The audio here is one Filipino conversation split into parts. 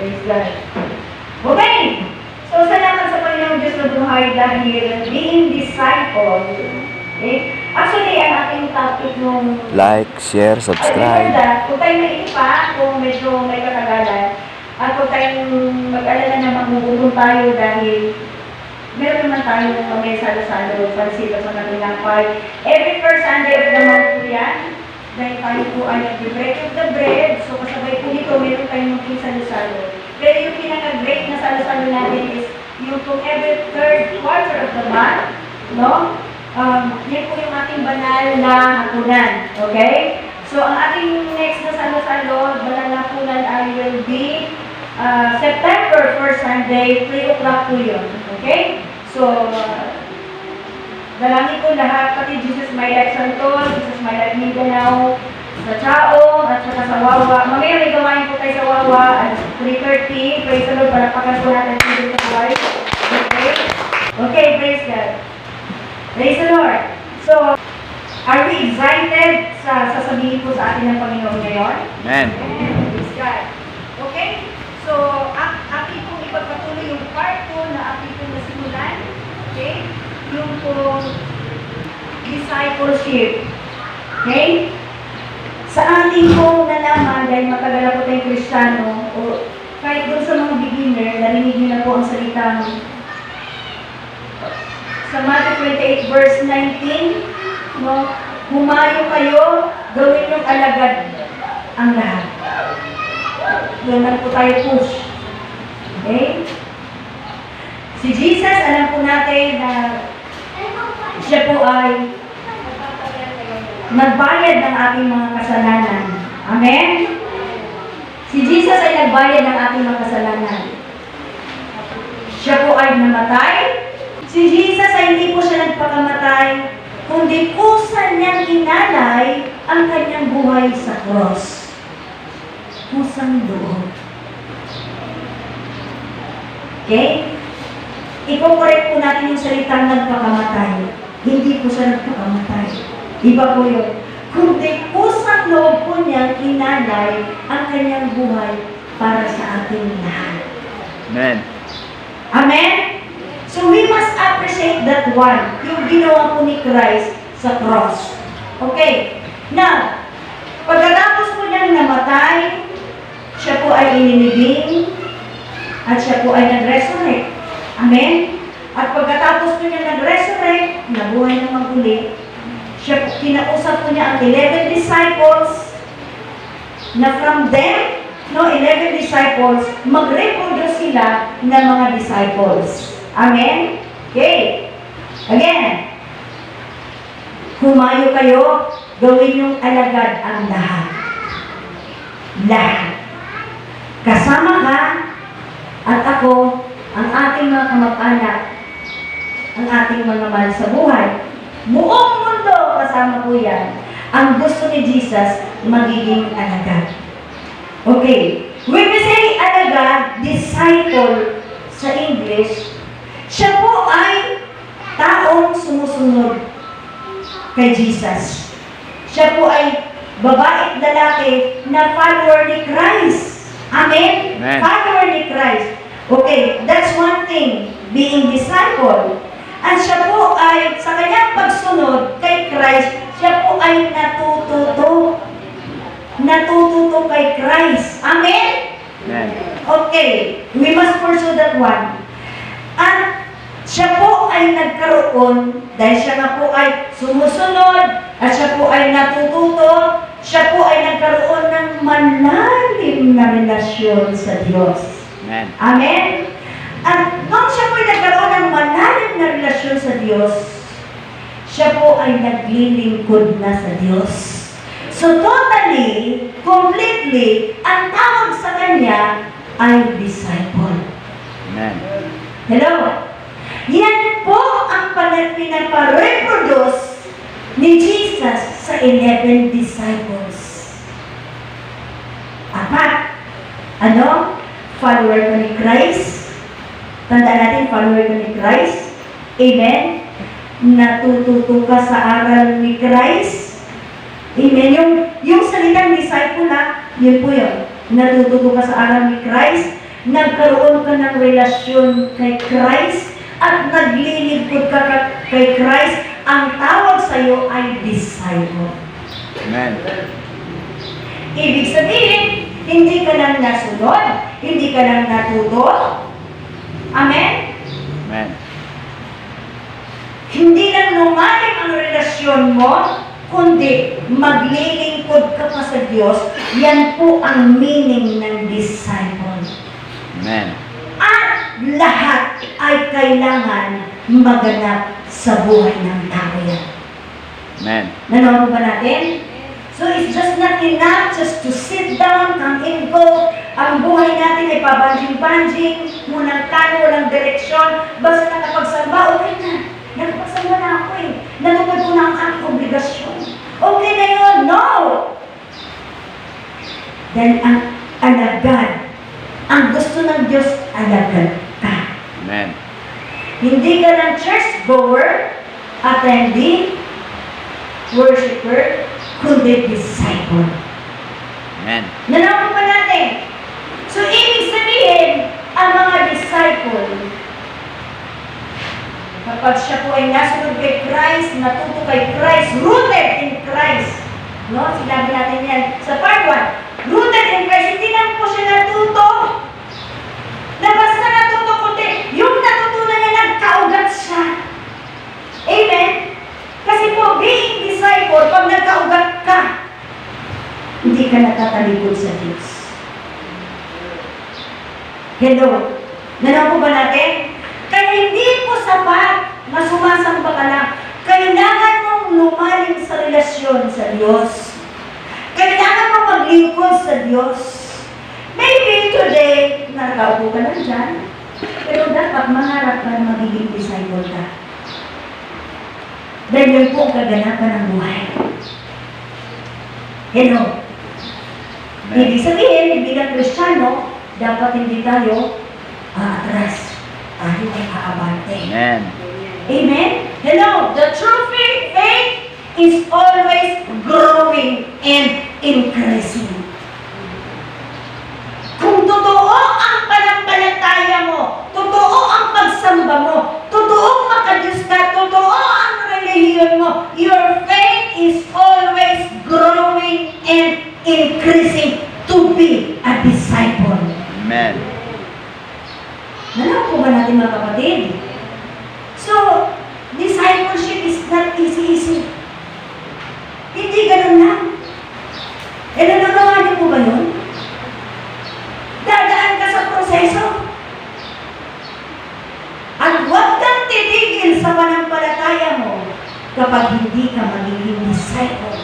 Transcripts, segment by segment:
Praise God. Okay. So, salamat sa Panginoong Diyos na buhay dahil being disciple. Okay? Actually, ang ating topic nung... Like, share, subscribe. Kung tayo may ipa, kung medyo may katagalan, at kung tayo mag-alala na magugutom tayo dahil meron naman tayo ng mga salo-salo, pansito sa kanilang part. Every first Sunday of the month po yan. Dahil tayo po ay nag-break of the bread. So, kasabay po nito, meron tayong mga salo-salo. Pero yung pinaka-great na salo-salo natin is yung kung every third quarter of the month, no? Yan po yung ating banal na hapunan. Okay? So, ang ating next na salo-salo, banal na hapunan ay will be September 1st Sunday, 3 o'clock po yun. Okay? So, dalangin ko lahat, pati Jesus My Life Santos, Jesus My Life Mindanao, sa Chaong, at saka sa Wawa. Mamaya may gawain po tayo sa Wawa at 3:30. Praise the Lord, palapakan po natin dito sa buhay. Okay? Okay, praise God. Praise the Lord. So, are we excited sa sasabihin po sa atin ng Panginoon ngayon? Amen. Praise God. Okay? So, aking pong ipagpatuloy yung part ko na aking pong nasimulan. Okay? Yung pong discipleship. Okay? Sa ating pong nalaman, dahil matagal na po tayong Kristiyano, o kahit doon sa mga beginner, narinig niyo na po ang salitang sa Matthew 28 verse 19, no? Humayo kayo, gawin yung alagad ang lahat. Doon na po tayo push. Okay? Si Jesus, alam po natin na siya po ay nagbayad ng ating mga kasalanan. Amen? Si Jesus ay nagbayad ng ating mga kasalanan. Siya po ay namatay. Si Jesus ay hindi po siya nagpakamatay, kundi kusa niyang inalay ang kanyang buhay sa cross. Kusang loob. Okay? Iko-correct po natin yung salitang nagpakamatay. Hindi po siya nagpakamatay. Iba po yun. Kundi kusang loob po niyang inalay ang kanyang buhay para sa ating lahat. Amen. Amen? So we must appreciate that one, yung ginawa po ni Christ sa cross. Okay. Now, pagkatapos po niyang namatay, siya po ay ininibing at siya po ay nag-resurrect. Amen? At pagkatapos po niya nag-resurrect, nabuhay ng maguli, siya po, kinausap po niya ang 11 disciples na from them, 11 disciples, mag-reproduce sila ng mga disciples. Amen? Okay. Again, humayo kayo, gawin yung alagad ang lahat. Lahat. Kasama ka at ako, ang ating mga kamag-anak, ang ating mga mahal sa buhay. Buong mundo kasama po yan. Ang gusto ni Jesus, magiging alagad. Okay. When we say alagad, disciple sa English, siya po ay taong sumusunod kay Jesus. Siya po ay babae at lalaki na follower ni Christ. Amen? Amen. Follower ni Christ. Okay, that's one thing, being disciple. At siya po ay, sa kanyang pagsunod kay Christ, siya po ay natututo. Natututo kay Christ. Amen? Amen. Okay, we must pursue that one. At siya po ay nagkaroon, dahil siya nga po ay sumusunod, at siya po ay natututo, siya po ay nagkaroon ng malalim na relasyon sa Diyos. Amen. Amen? At nung siya po ay nagkaroon ng malalim na relasyon sa Diyos, siya po ay naglilingkod na sa Diyos. So totally, completely, ang tawag sa kanya ay disciple. Amen. Hello? Yan po ang pinapareproduce ni Jesus sa 11 disciples. Apat. Ano? Follower ko ni Christ. Tandaan natin, follower ko ni Christ. Amen? Natututo ka sa aral ni Christ. Amen? Yung salitang disciple na, yun po yun. Natututo ka sa aral ni Christ. nagkaroon ka ng relasyon kay Christ at naglilingkod ka kay Christ, ang tawag sa iyo ay disciple. Amen. Ibig sabihin, hindi ka lang nasunod, hindi ka lang natuto. Amen? Amen. Hindi lang lumalim ang relasyon mo, kundi maglilingkod ka pa sa Diyos. Yan po ang meaning ng disciple. Amen. At lahat ay kailangan maganap sa buhay ng tao yan. Amen. Nanonood ba natin? So it's just not enough just to sit down, come and go. Ang buhay natin ay pabanjing-banjing, munang tano, walang direksyon. Basta nakapagsamba, okay na. Nakapagsamba na ako eh. Natupad ko na ang aking obligasyon. Okay na yun? No! Dahil ang alagad, ang gusto ng Diyos, alagad ka. Amen. Hindi ka lang church-goer, attendee, worshiper, kundi disciple. Amen. Nalaman pa natin. So, ibig sabihin, ang mga disciple, kapag siya po ay nasunod kay Christ, natuto kay Christ, rooted in Christ. No? Sinabi natin yan sa part 1. Rooted in Christ, hindi lang po siya natuto. Na basta natuto, kundi yung natutunan niya, nagkaugat siya. Amen? Kasi po, being disciple, pag nagkaugat ka, hindi ka nakatalikod sa Diyos. Hello? Nanaw po ba natin? Kaya hindi po sapat na sumasamba ka lang. Kailangan mong lumalim sa relasyon sa Diyos. Kailangan mong maglingkod sa Diyos. Maybe today, nakaupo ka lang dyan, pero dapat mangarap ka na magiging disciple ka. Dahil yun po ang kaganapan ng buhay. Hello? Ibig sabihin, bilang Kristiyano, dapat hindi tayo aatras. Tayo ay aabante. Amen. Amen? Hello? The true faith is always growing and increasing. Kung totoo ang panampalataya mo, totoo ang pagsamba mo, totoo makadiyos ka, totoo ang relihiyon mo, your faith is always growing and increasing to be a disciple. Amen. Nalaman po ba natin mga kapatid? So, discipleship is not easy. Hindi ganun lang. E nagagawa niyo po ba yun? Dadaan ka sa proseso. At huwag kang titigil sa panampalataya mo kapag hindi ka magiging disciple.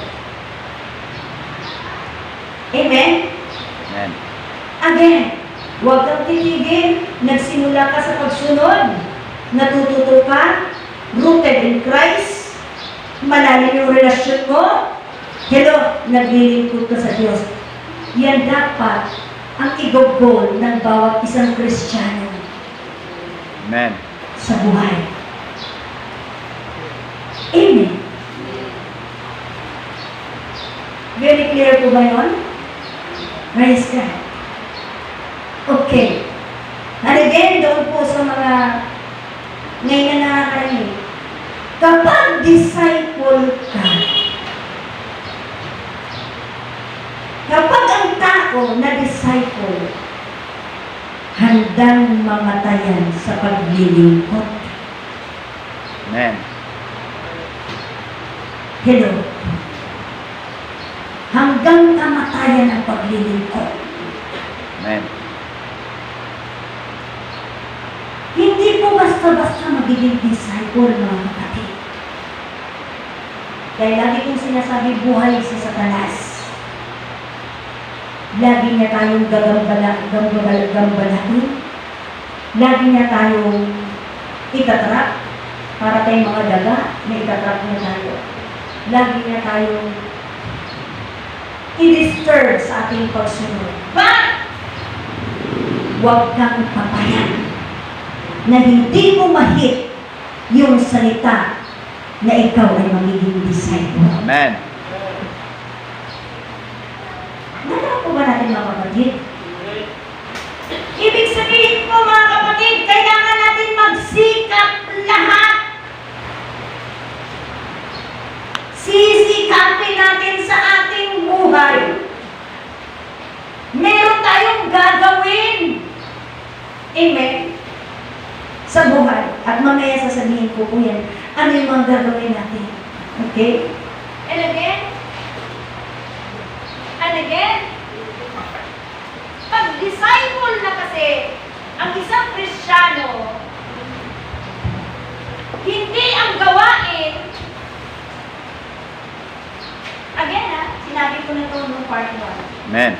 Amen? Amen. Again, huwag kang titigil. Nagsimula ka sa pagsunod. Natututo ka. Rooted in Christ. Malalim yung relasyon mo. Hello, naglilingkod ka sa Diyos. Yan dapat ang igogol ng bawat isang Kristiyano Amen. sa buhay. Amen. Very clear po ba yun? Praise God. Okay. And again, doon po sa mga ngayon na nakakarinig, kapag disciple ka, kapag ang tao na disciple, handang mamatayan sa paglilingkod. Amen. Hello. Hanggang kamatayan ang paglilingkod. Amen. Hindi po basta-basta magiging disciple, mga kapatid. Dahil lagi kong sinasabi, buhay sa Satanas. Lagi niya tayong gambalahin. Lagi niya tayong itatrap para tayong mga daga na itatrap niya tayo. Lagi niya tayong i-disturb sa ating pagsunod. But, huwag kang papayag na hindi mo mahit yung salita na ikaw ay magiging disciple. Amen. Nalaman po ba natin mga kapatid? Ibig sabihin po mga kapatid, kailangan natin magsikap lahat. Sisikapin natin sa ating buhay. Meron tayong gagawin. Amen? Sa buhay. At mamaya sasabihin ko po yan, ano yung mga gagawin natin. Okay? And again, and again, pag disciple na kasi ang isang Kristiyano, hindi ang gawain, again sinabi ko na ito noong part 1. Amen.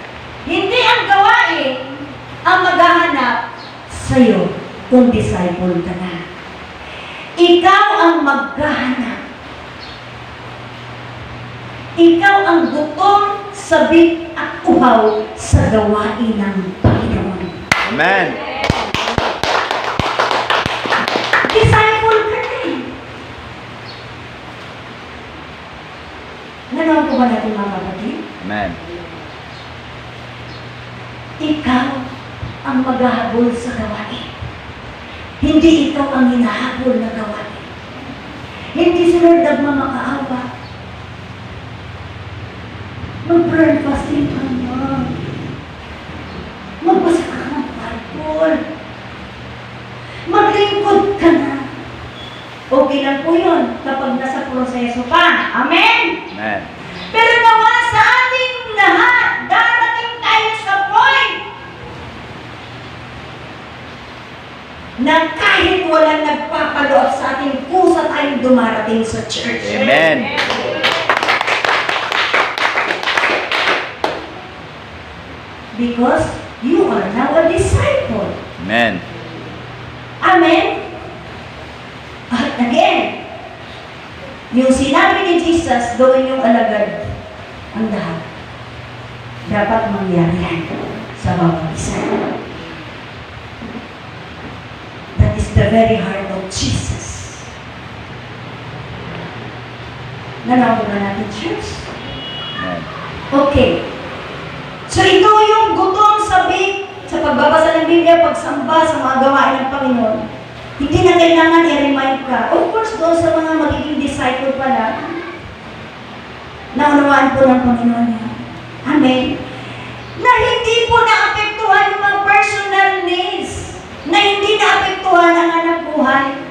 Hindi ang gawain ang maghahanap sa'yo kung disciple ka na. Ikaw ang maghahanap. Ikaw ang gutom, sabik at uhaw sa gawain ng Panginoon. Amen. Disciple ka na eh. Nanood ko ba natin mga kapatid? Amen. Ikaw ang maghahabol sa gawain. Hindi ikaw ang hinahabol na gawain. Hindi si Lord nagmamakaawa. Mag-prayer fasting ka na. Magbasa ka ng Bible. Maglingkod ka na. Okay lang po yun kapag nasa proseso ka. Amen? Amen. Pero nawa sa ating lahat, darating tayo sa point na kahit walang nagpapaloob sa ating kusa tayong dumarating sa church. Amen. Because you are now a disciple. Amen. Amen? At again, yung sinabi ni Jesus, gawin yung alagad ang lahat. Dapat mangyari yan sa bawat isa. That is the very heart of Jesus. Nalaman ba natin, church? Amen. Okay. So ito yung gutom sabi sa pagbabasa ng Biblia, pagsamba sa mga gawain ng Panginoon. Hindi na kailangan i-remind ka. Of course, doon sa mga magiging disciple pala, naunawaan po ng Panginoon yan. Amen. Na hindi po naapektuhan yung mga personal needs. Na hindi naapektuhan ang anak buhay.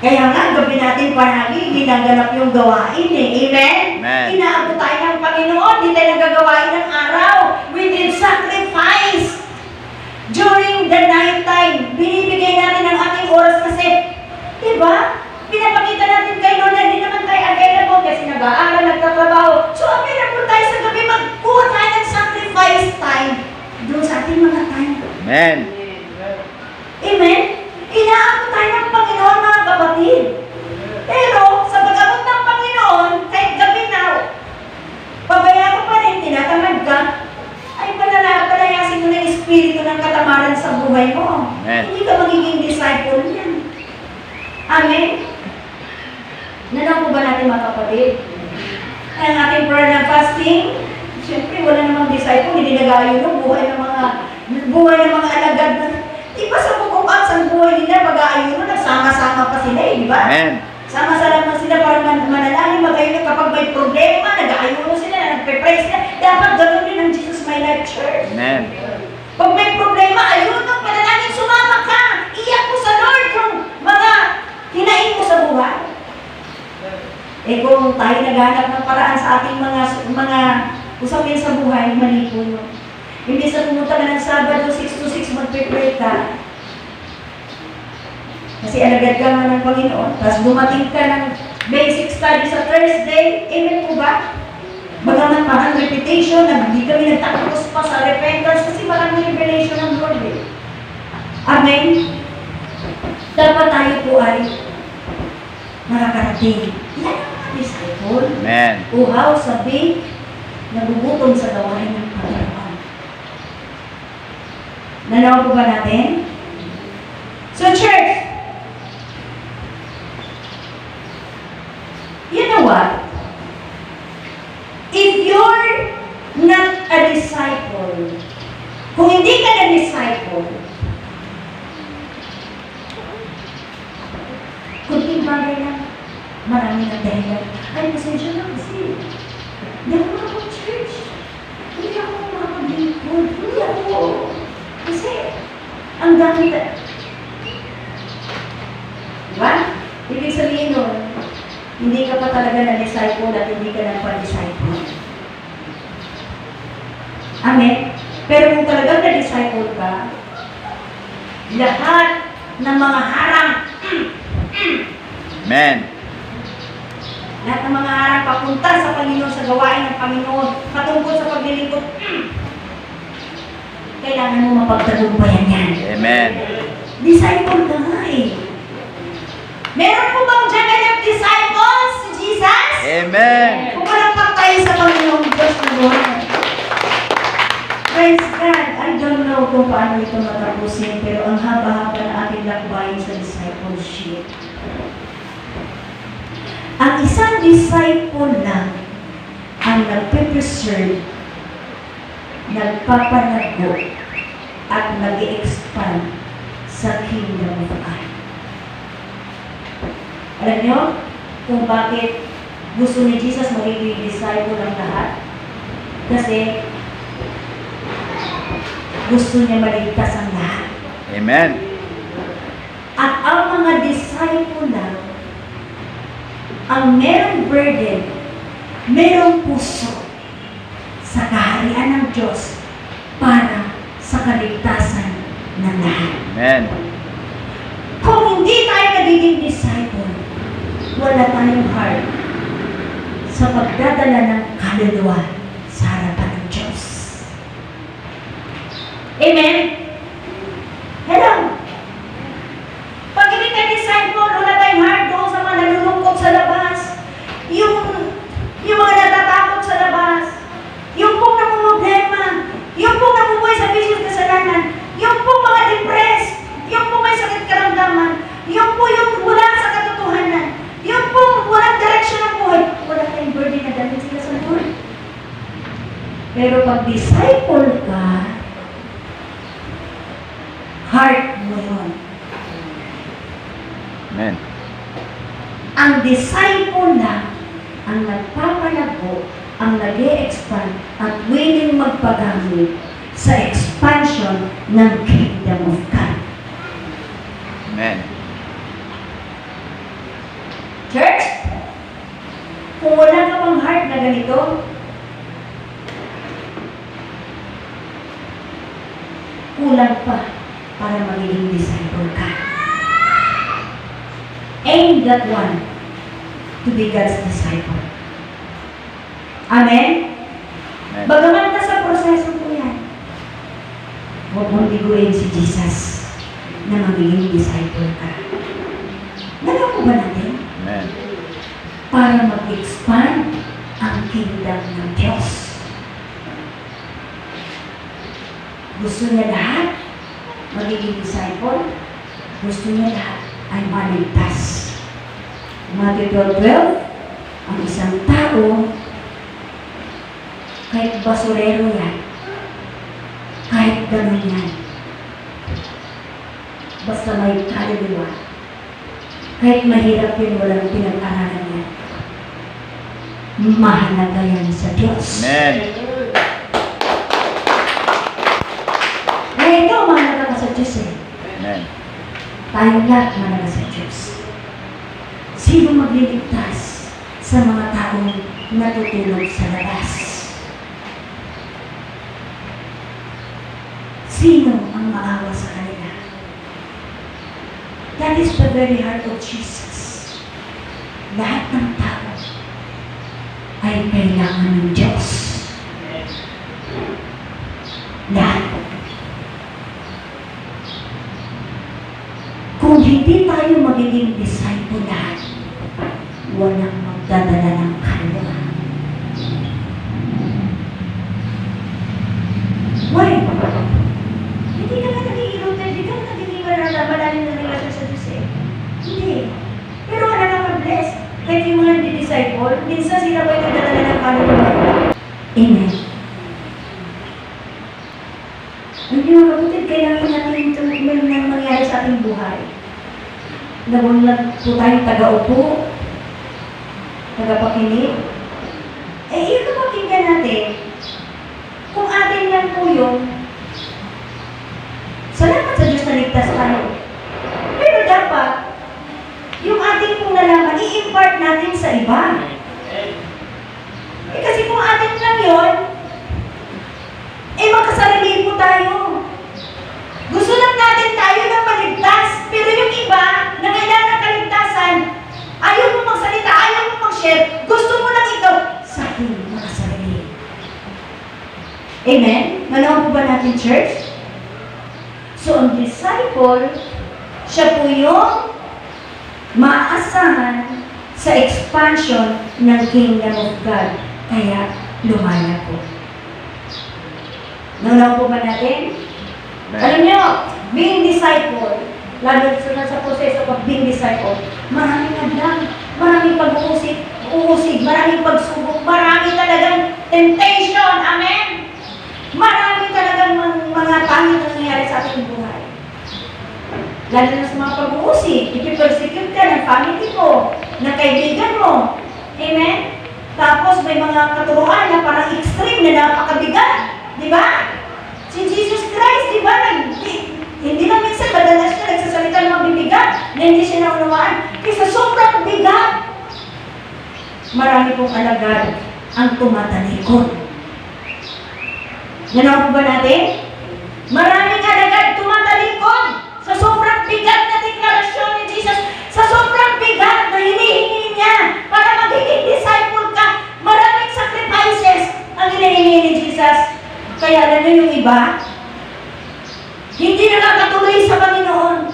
Kaya nga, gabi natin palagi, ginaganap yung gawain eh. Amen? Amen. Inaabot tayo ng Panginoon, hindi tayo nagagawain ng araw. We did sacrifice. During the night time, binibigay natin ang ating oras kasi, di ba? Pinapakita natin kay Lord na hindi naman tayo available kasi nag-aaral, nagtatrabaho. So, available tayo sa gabi, magkuha tayo ng sacrifice time doon sa ating mga time. Amen. Amen? Inaabot tayo ng Panginoon, mga kapatid. Pero, sa pag-abot ng Panginoon, kahit gabi na, pabayaan ko pa rin, tinatamad ka, ay palayasin mo ng espiritu ng katamaran sa buhay mo. Amen. Hindi ka magiging disciple niyan. Amen? Nanaw po ba natin, mga kapatid? Ang ating prayer and fasting, siyempre, wala namang disciple, hindi nag-aayon ng buhay ng mga alagad na. Di ba sa bukukas, ang buhay nila, mag-aayon, nagsama-sama pa sila eh, di ba? Amen. Sama-sama sila para manalangin, mag-ayun kapag may problema, nag-ayuno sila, nagpe-pray sila. Dapat ganoon din ang Jesus My Life Church. Amen. Pag may problema, ayuno, panalangin, sumama ka. Iyak mo sa Lord yung mga hinaing mo sa buhay. Eh kung tayo naghanap ng paraan sa ating mga usapin sa buhay, mali po yun. Hindi sa pumunta ka ng Sabado, 6 to 6, magpe-pray ka. Kasi alagad ka nga ng Panginoon. Tapos dumating ka ng basic study sa Thursday. Amen po ba? Bagaman parang repetition na hindi kami nagtapos pa sa repentance kasi maraming revelation ng Lord eh. Amen? Dapat tayo po ay nakakarating. Yan ang mga disciple. Amen. Uhaw, sabi, nagugutom sa gawain ng Panginoon. Nanaw po ba natin? So church, you know what? If you're not a disciple, kung hindi ka na disciple, pasensya na kasi hindi ako makapag-church. Hindi ako makapag-lingkod. Hindi ako. Kasi, ang dami na. Diba? Ibig sabihin nun, hindi ka pa talaga na-disciple at hindi ka nagpa-disciple. Amen? Pero kung talagang na-disciple ka, lahat ng mga harang, Amen. lahat ng mga harang papunta sa Panginoon, sa gawain ng Panginoon, patungkol sa paglilingkod, kailangan mo mapagtagumpayan yan. Amen. Disciple ka nga eh. Meron po bang dyan kanyang disciples si Jesus? Amen. Kung walang tayo sa Panginoon, Diyos na Lord. Praise God. I don't know kung paano ito matapusin, pero ang haba-haba na ating lakbayin sa discipleship. Ang isang disciple lang ang nagpe-preserve, nagpapalago, at nag-expand sa kingdom of God. Alam niyo kung bakit gusto ni Jesus magiging disciple ng lahat? Kasi gusto niya maligtas ang lahat. Amen. At ang mga disciple lang ang merong burden, merong puso sa kaharian ng Diyos para sa kaligtasan ng lahat. Amen. Kung hindi tayo nagiging disciple, wala tayong heart sa pagdadala ng kaluluwa sa harapan ng Diyos. Amen? Hello? Pag hindi tayo disciple, wala tayong heart doon sa mga nalulungkot sa labas, yung mga natatakot sa labas, yung pong namumblema, yung pong namumuhay sa bisyos kasalanan, yung pong mga depressed, yung pong may sakit karamdaman, yung po yung wala sa katotohanan, yung pong walang direksyon ng buhay, wala tayong burden na dahil sila sa Lord. Pero pag disciple ka, heart mo yun. Amen. Ang disciple lang ang nagpapalago, ang nag-e-expand at willing magpagamit sa expansion ng kingdom of God. Amen. Church, kung wala ka pang heart na ganito, kulang pa para magiging disciple ka. Aim that one to be God's disciple. Amen? Amen. Bagaman nasa proseso po yan, huwag mong biguin si Jesus na magiging disciple ka. Nagawa ko ba natin? Amen. Para mag-expand ang kingdom ng Diyos. Gusto niya lahat magiging disciple. Gusto niya lahat ay maligtas. Matthew 12:12, ang isang tao, kahit basurero yan, kahit ganun yan, basta may kaluluwa, kahit mahirap yun, walang pinag-aralan yan, mahalaga yan sa Diyos. Amen. Kaya ikaw, mahalaga ka sa Diyos eh. Amen. Tayong lahat mahalaga sa Diyos. Sino magliligtas sa mga taong natutulog sa labas? Sino ang maawa sa kanila? That is the very heart of Jesus. Lahat ng tao ay kailangan ng Diyos. Lahat. Kung hindi tayo magiging disciple lahat, walang magdadala ng kaluluwa. Why? Hindi ka na naging ilutin, hindi ka na naging malalim na relasyon sa Diyos eh. Hindi. Pero wala na mag-bless. Kahit yung mga disciple, minsan sila pa yung nagdadala ng kaluluwa. Amen. Hindi mga kapatid, kailangan natin ito may mangyari sa ating buhay. Nabulag po tayong taga-upo. tagapakinig. Yung kapakinggan natin, kung atin yan po yun, salamat sa Diyos na ligtas tayo. Pero dapat, yung ating pong nalaman, i-impart natin sa iba. Kasi kung atin lang yun, magkasarili po tayo. Gusto lang natin tayo ng maligtas, pero yung iba na kailangan ng kaligtasan, ayaw mo magsalita, ayaw mo mag-share, gusto mo lang ikaw, sa akin, makasarili. Amen? Manaw po ba natin, church? So, ang disciple, siya po yung maaasahan sa expansion ng Kingdom of God. Kaya, lumalaki po. Manaw po ba natin? Alam Amen. niyo, being disciple, lalo sa proseso pag being disciple, maraming hadlang, maraming pag-uusig, maraming pagsubok, marami talagang temptation. Amen? Marami talagang mga pangit na nangyayari sa ating buhay. Lalo na sa mga pag-uusig, ipipersecute ka ng family mo, ng kaibigan mo. Amen? Tapos may mga katuruan na parang extreme na napakabigat. Di ba? Si Jesus Christ, di ba? Hindi lang minsan, madalas siya nagsasalita ng mga bibigat na hindi siya naunawaan. Kasi sobrang bigat. Marami pong alagad ang tumatalikod. Nanaw po ba natin? Maraming alagad tumatalikod sa sobrang bigat na deklarasyon ni Jesus, sa sobrang bigat na hinihingi niya para magiging disciple ka. Maraming sacrifices ang hinihingi ni Jesus. Kaya alam niyo yung iba, hindi nakakatuloy sa Panginoon.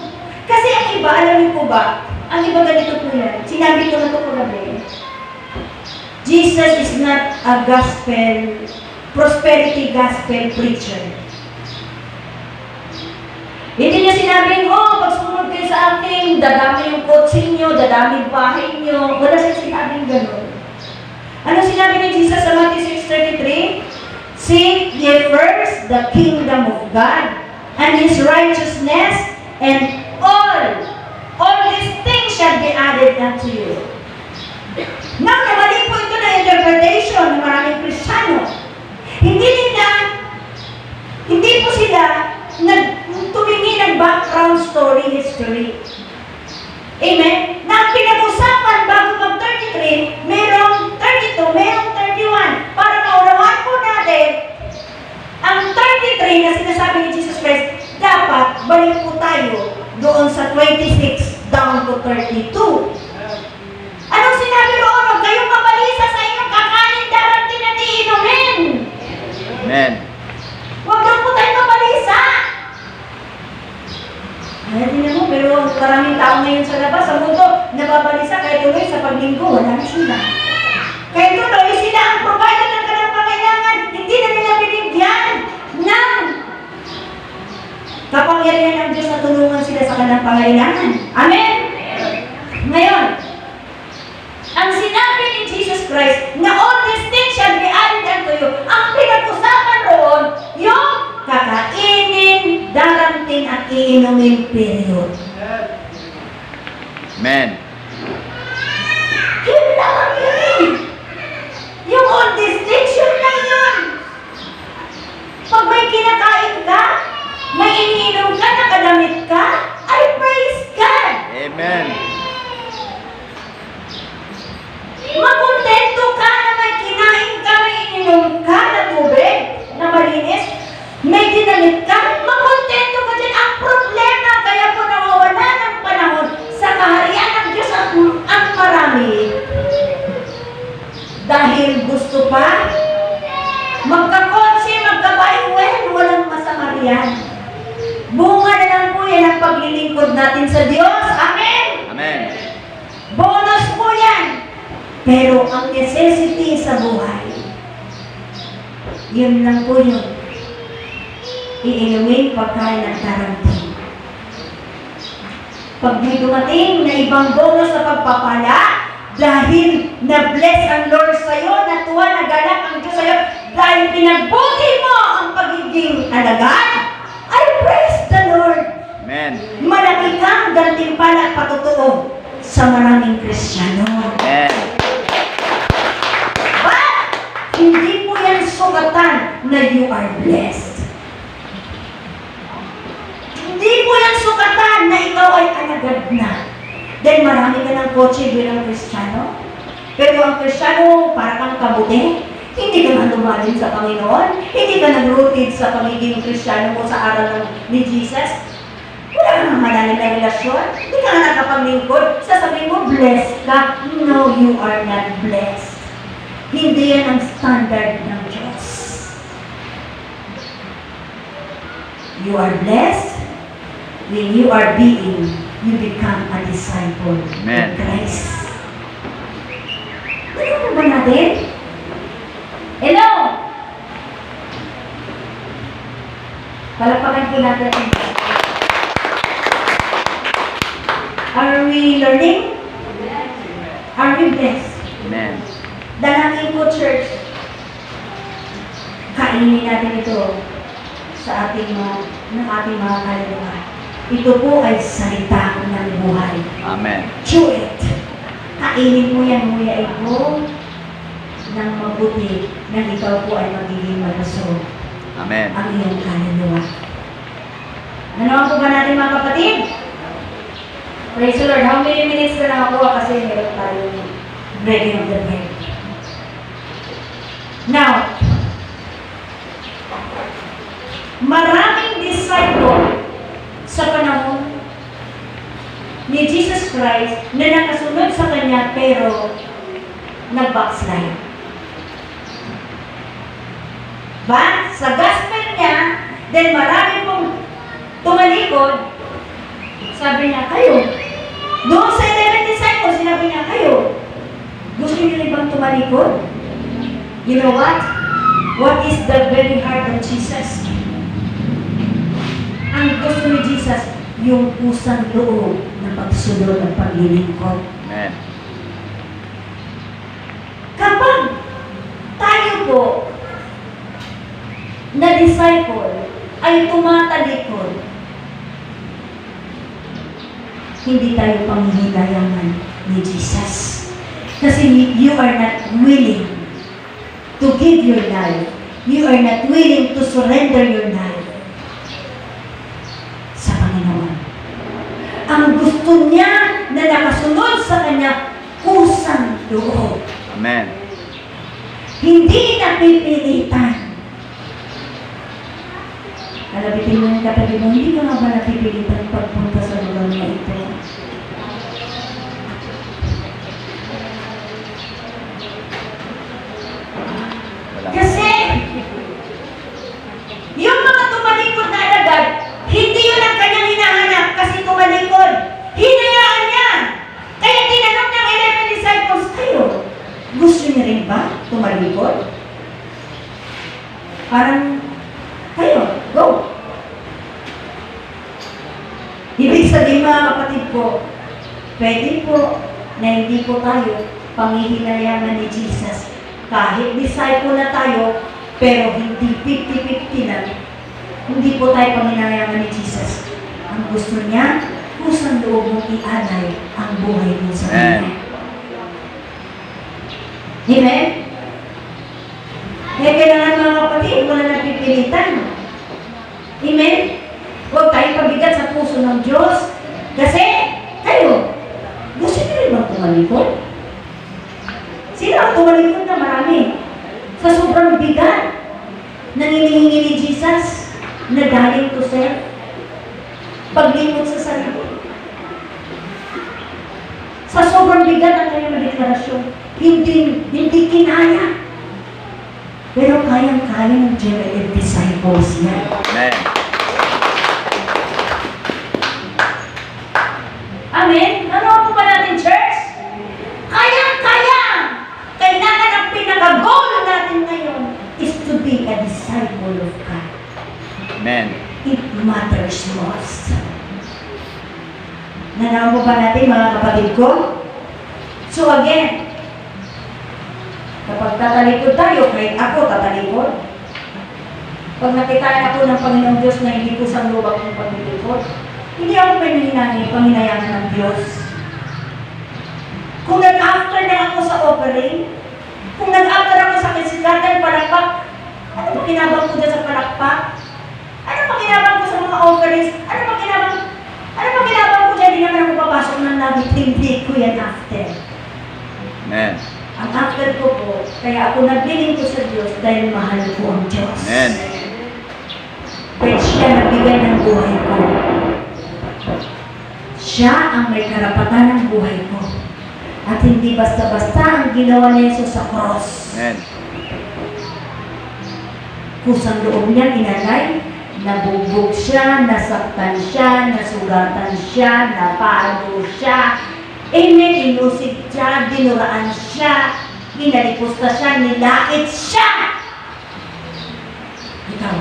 Kasi ang iba, alam niyo po ba, ang iba ganito po yan. Sinabi ko na ito po gabi. Jesus is not a gospel, prosperity gospel preacher. Hindi niya sinabing, pag sumunod kayo sa akin, dadami yung kotse nyo, dadami yung bahay nyo. Wala siya sinabing gano'n. Ano sinabi ni Jesus sa Matthew 6:33? Seek ye first the kingdom of God and His righteousness, and all these things shall be added unto you. Now, namali po ito na interpretation ng maraming Kristiyano. Hindi po sila tumingin ng background story, history. Amen? Na ang pinag-usapan bago mag-33, merong 32, merong 31. Para maunawaan po natin, ang 33 na sinasabi ni Jesus Christ, dapat balik po tayo doon sa 26 down to 32. Anong sinabi roon? Huwag kayong mabalisa sa inyong kakanin, darating at iinumin. Amen. Huwag lang po tayo mabalisa. Ay, tingnan mo, pero maraming tao ngayon sa labas, sa mundo, nababalisa, kaya tuloy sa paglinggo, wala na sila. Kaya tuloy, sila ang provider ng kanilang pangailangan, hindi na nila binigyan ng kapangyarihan ng Diyos na tulungan sila sa kanilang pangailangan. Amen? Ngayon, ang sinabi ni Jesus Christ na all these things shall be added unto you, ang pinag-usapan roon, yung kakainin, darating at iinumin period. Amen. Yun lang ang yun. Yung all these things, yun lang yun. Pag may kinakain ka, may iniinom ka, nakadamit ka, I praise God. Amen. Makontento ka na may kinain ka, may ininom ka na tubig, na malinis, may dinamit ka, makontento ka din. Ang problema, kaya po nawawala ng panahon sa kaharian ng Diyos ang marami. Dahil gusto pa, magkakotse, magkabayuel, walang masama riyan. Bunga na lang po yan ang paglilingkod natin sa Diyos. Amen? Amen. Bonus po yan. Pero ang necessity sa buhay, yun lang po yun. Iinumin pagkain at darating. Pag may dumating na ibang bonus sa pagpapala, dahil na-bless ang Lord sa'yo, natuwa, nagalak ang Diyos sa'yo, dahil pinagbuti mo ang pagiging alagad, I praise the Lord. Amen. Malaki kang gantimpala at patutuo sa maraming Kristiyano. Amen. Hindi po yan sukatan na you are blessed. Hindi po yan sukatan na ikaw ay alagad na. Dahil marami ka ng kotse bilang Kristiyano. Pero ang Kristiyano, para kang kabuti. Hindi ka na lumalin sa Panginoon. Hindi ka nag-rooted sa pagiging Kristiyano mo sa aral ni Jesus. Wala ka nga malalim na relasyon. Hindi ka nga nakapaglingkod. Sasabihin mo, blessed ka. No, you are not blessed. Hindi yan ang standard ng Diyos. You are blessed when you become a disciple Amen. of Christ. Ano ba natin? Hello! Palakpakan po natin. Are we learning? Are we blessed? Amen. Dalangin po, church. Kainin natin ito sa ating mga kaluluwa. Ito po ay salita ng buhay. Amen. Chew it. Kainin mo yan, nguyain mo ng mabuti na ikaw po ay magiging malusog Amen. ang iyong kaluluwa. Nanood po ba natin mga kapatid? Praise the Lord. How many minutes na nakakuha kasi meron tayong breaking of the bread. Now, maraming disciple sa panahon ni Jesus Christ na nakasunod sa Kanya pero nag-backslide. Ba? Sa gospel niya, then marami pong tumalikod, sabi niya, kayo. Doon sa 11 disciples, sinabi niya, kayo. Gusto niyo rin bang tumalikod? You know what? What is the very heart of Jesus? Ang gusto ni Jesus, yung pusang loob na pagsunod ng paglilingkod. Amen. Kapag tayo po na disciple ay tumatalikod, hindi tayo panghihilayangan ni Jesus. Kasi you are not willing to give your life. You are not willing to surrender your life sa Panginoon. Ang gusto niya na nakasunod sa Kanya, kusang loob. Amen. Hindi napipilitan. Alabitin mo yung kapatid mo, hindi ka nga ba napipilitan pagpunta sa lugar na ito? Wala. Kasi, yung mga tumalikod na alagad, hindi yun ang kanyang hinahanap kasi tumalikod. Hinayaan niya. Kaya tinanong ng 11 disciples, kayo, gusto niyo rin ba tumalikod? Parang, kayo, go. Ibig sabihin mga kapatid ko, pwede po na hindi po tayo panghihinayangan ni Jesus. Kahit disciple na tayo, pero hindi 50-50 na, hindi po tayo panghihinayangan ni Jesus. Ang gusto niya, kusang loob mong ialay ang buhay mo sa Kanya. Amen? Kaya kailangan mga kapatid, wala na pipilitan. Amen? Huwag tayong pabigat sa puso ng Diyos. Kasi, kayo, gusto niyo rin bang tumalikod? Sino ang tumalikod na marami? Sa sobrang bigat na hinihingi ni Jesus na galing to self, paglingkod sa sarili. Sa sobrang bigat ang kanyang deklarasyon, hindi kinaya. Pero kayang-kaya ng 11 disciples niya. Amen. Amen? Ano po ba natin, church? Kayang-kaya! Kailangan ang pinaka-goal natin ngayon is to be a disciple of God. Amen. It matters most. Nanaw mo ba natin, mga kapatid ko? So again, kapag tatalikod tayo, kahit ako tatalikod. Pag nakitaan ako ng Panginoong Diyos na hindi ko sa lubak ng paglilikod, hindi ako panginayangan ng Diyos. Kung nag-after na ako sa offering, kung nag-after ako masakit si God dahil palakpak. Ano ba kinabang ko dyan sa palakpak? Ano ba kinabang ko sa mga offerings? Ano ba kinabang ko dyan? Hindi naman ako papasok ng langit. Hindi ko yan after. Amen. Ang after ko po, kaya ako nagbiling ko sa Diyos dahil mahal ko ang Diyos. Amen. Dahil siya nagbigay ng buhay ko. Siya ang may karapatan ng buhay ko. At hindi basta-basta ang ginawa ni Jesus sa cross. Amen. Kusang loob niya inalay, nabugbog siya, nasaktan siya, nasugatan siya, napalo siya. Amen, inusig siya, dinuraan siya, inalipusta siya, nilait siya. Ikaw,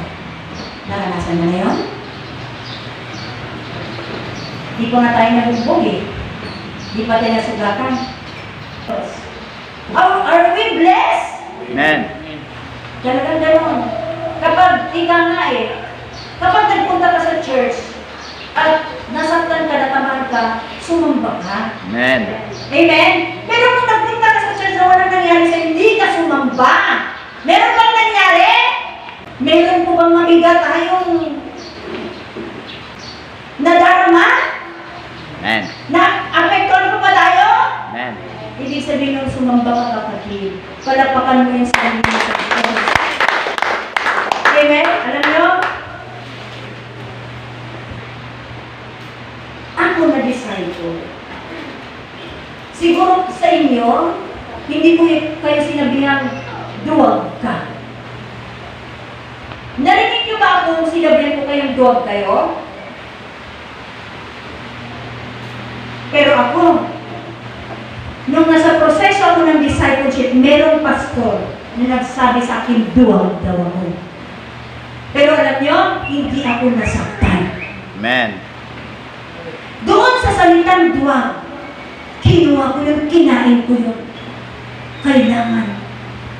naranasan mo na yun? Di pa nga tayo nabugbog eh. Di pa tayo nasugatan. Are we blessed? Amen. Talagang gano'n. Kapag, ika nga eh, kapag nagpunta ka sa church, at nasaktan ka, natamaan ka, sumamba ka. Amen. Amen? Pero kung nagpunta ka sa church na walang nangyari sa'yo, hindi ka sumamba. Meron bang nangyari? Meron po bang mabigat tayong nadarama? Amen. Na apektuhan po ba tayo? Amen. Ibig sabihin ng sumamba ka, kapatid. Palapakan mo yung sarili mo sa Diyos. Amen? Alam nyo? Ako na-decide ko. Siguro sa inyo, hindi ko kayo sinabihan, duwag ka. Narinig nyo ba kung sinabihan ko kayong duwag kayo? Pero ako, nung nasa proseso ako ng discipleship, merong pastor na nagsabi sa akin, duwag daw ako. Pero alam nyo, hindi ako nasaktan. Amen. Doon sa salitang duwag, kinuha ko yun, kinain ko yun. Kailangan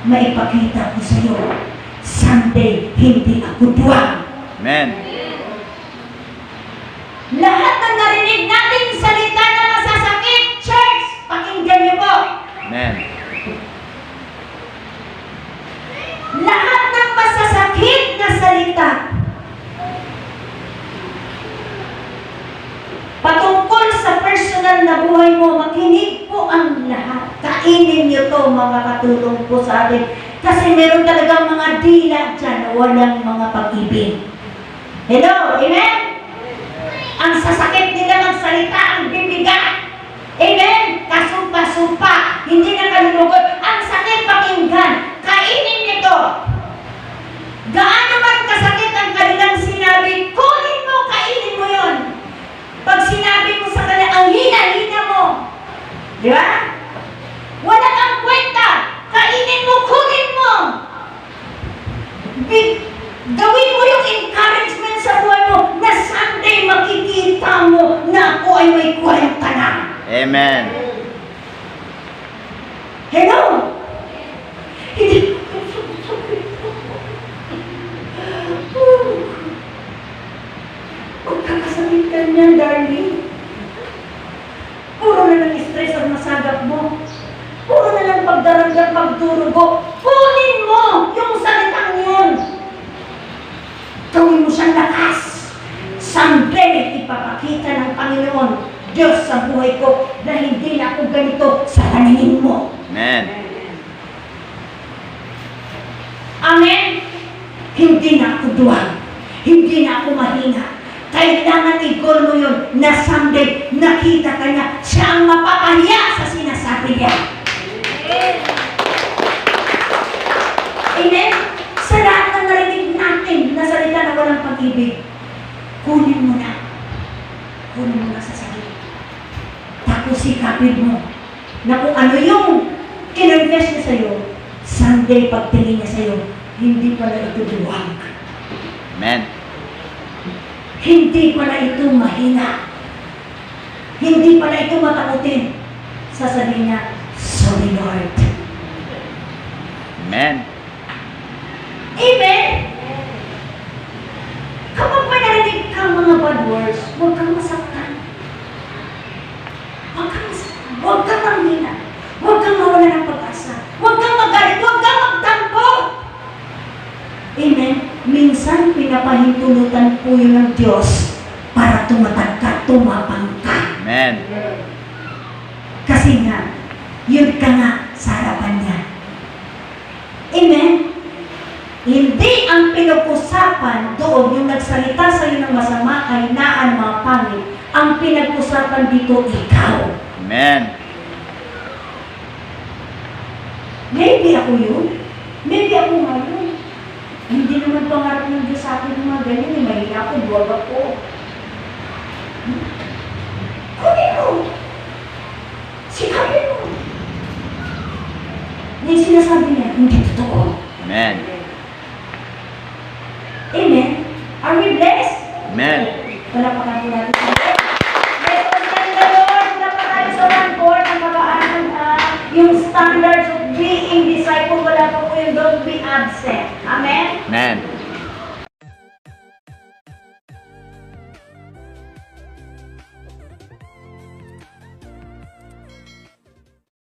maipakita ko sa iyo, Sunday, hindi ako duwag. Amen. Lahat ng narinig nating salita na masasakit, church, pakinggan niyo po. Amen. Lahat ng masasakit na salita patungkol sa personal na buhay mo, makinig po ang lahat. Kainin niyo to, mga katulong po sa atin. Kasi meron talagang mga dila dyan na walang mga pag-ibig. Hello? Amen? Ang sasakit nila magsalita, ang bibigat. Amen? Kasumpa-sumpa, hindi na kalulugot. Ang sakit pakinggan, kainin nito. Gaano man kasakit ang kanilang sinabi, kunin mo, kainin mo yon. Pag sinabi mo sa kanila, ang hina-hina mo. Di ba? Wala kang kwenta. Kainin mo, kunin mo. Gawin mo yung encouragement sa buhay mo na Sunday makikita mo na ako ay may kwenta na. Amen. Hello? Hindi. Huwag kakasakit ka niya, darling. Puro na lang stress ang masagap mo. Puro na lang pagdaranggan, pagdurugo. Kunin mo yung salitang yun. Gawin mo siyang lakas. Someday, ipapakita ng Panginoon, Diyos sa buhay ko, na hindi na ako ganito sa paningin mo. Amen. Amen? Hindi na ako duwag. Hindi na ako mahina. Kailangan i-goal mo yun na someday nakita ka niya, siya ang mapapahiya sa sinasabi niya. Amen? Sa lahat ng narinig natin na salita na walang pag-ibig, kunin mo na. Kunin mo na sa sarili. Tapos sikapin mo na kung ano yung kinonfess niya sa'yo, someday pagtingin niya sa'yo, hindi pala ito duwag. Amen. Hindi pala ito mahina. Hindi pala ito matakutin. Sasabihin niya, sorry Lord. Amen. Amen? Kapag may narinig kang mga bad words, huwag kang masaktan. Huwag kang masaktan. Huwag kang manghina. Huwag kang mawala ng pag-asa. Huwag kang magalit. Huwag kang magtama. para tumatag ka, tumapang ka. Amen. Kasi nga, yun ka nga sa harapan niya. Amen? Hindi ang pinag-usapan doon, yung nagsalita sa iyo ng masama, kahinaan, mga pangit. Ang pinag-usapan dito, ikaw. Amen. Maybe ako yun. Maybe ako nga yun. Hindi naman pangarap ng Diyos sa akin ng mga ganyan. Mahina ako, duwag ako. Kunin mo. Sikapin mo. Yung sinasabi niya, hindi totoo. Amen. Amen? Are we blessed? Amen. Wala pa natin natin. Let's thank the Lord. Wala pa tayo sa one court. Ang kakaanan, yung standards of being disciple, wala pa po yung don't be absent. Amen? Amen.